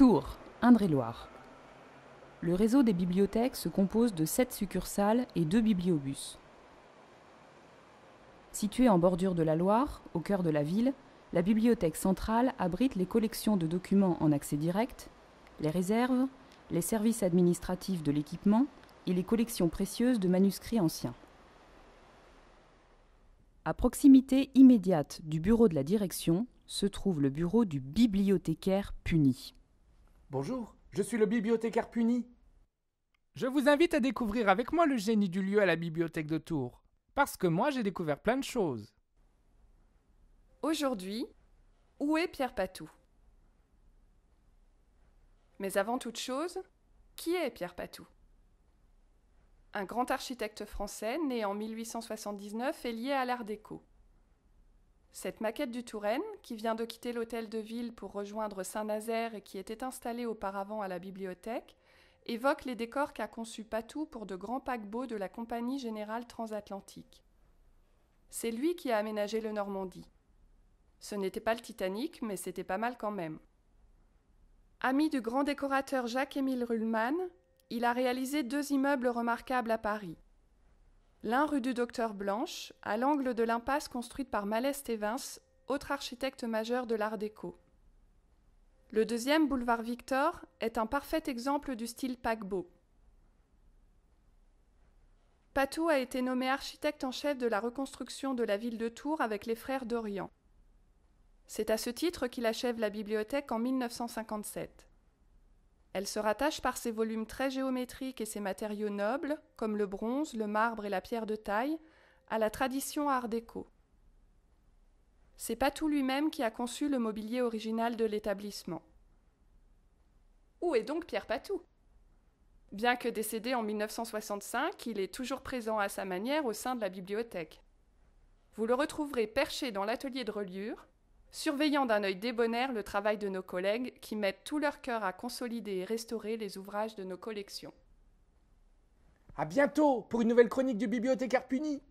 Tours, Indre-et-Loire. Le réseau des bibliothèques se compose de 7 succursales et 2 bibliobus. Située en bordure de la Loire, au cœur de la ville, la bibliothèque centrale abrite les collections de documents en accès direct, les réserves, les services administratifs de l'équipement et les collections précieuses de manuscrits anciens. À proximité immédiate du bureau de la direction se trouve le bureau du bibliothécaire puni. Bonjour, je suis le bibliothécaire puni. Je vous invite à découvrir avec moi le génie du lieu à la bibliothèque de Tours, parce que moi j'ai découvert plein de choses. Aujourd'hui, où est Pierre Patou? Mais avant toute chose, qui est Pierre Patou? Un grand architecte français né en 1879 et lié à l'Art déco. Cette maquette du Touraine, qui vient de quitter l'hôtel de ville pour rejoindre Saint-Nazaire et qui était installée auparavant à la bibliothèque, évoque les décors qu'a conçus Patou pour de grands paquebots de la Compagnie Générale Transatlantique. C'est lui qui a aménagé le Normandie. Ce n'était pas le Titanic, mais c'était pas mal quand même. Ami du grand décorateur Jacques-Émile Ruhlmann, il a réalisé 2 immeubles remarquables à Paris. L'un rue du Docteur Blanche, à l'angle de l'impasse construite par Mallet Stevens, autre architecte majeur de l'Art déco. Le deuxième, boulevard Victor, est un parfait exemple du style paquebot. Patou a été nommé architecte en chef de la reconstruction de la ville de Tours avec les frères d'Orient. C'est à ce titre qu'il achève la bibliothèque en 1957. Elle se rattache par ses volumes très géométriques et ses matériaux nobles, comme le bronze, le marbre et la pierre de taille, à la tradition art déco. C'est Patou lui-même qui a conçu le mobilier original de l'établissement. Où est donc Pierre Patou? Bien que décédé en 1965, il est toujours présent à sa manière au sein de la bibliothèque. Vous le retrouverez perché dans l'atelier de reliure, surveillant d'un œil débonnaire le travail de nos collègues qui mettent tout leur cœur à consolider et restaurer les ouvrages de nos collections. À bientôt pour une nouvelle chronique du bibliothécaire puni.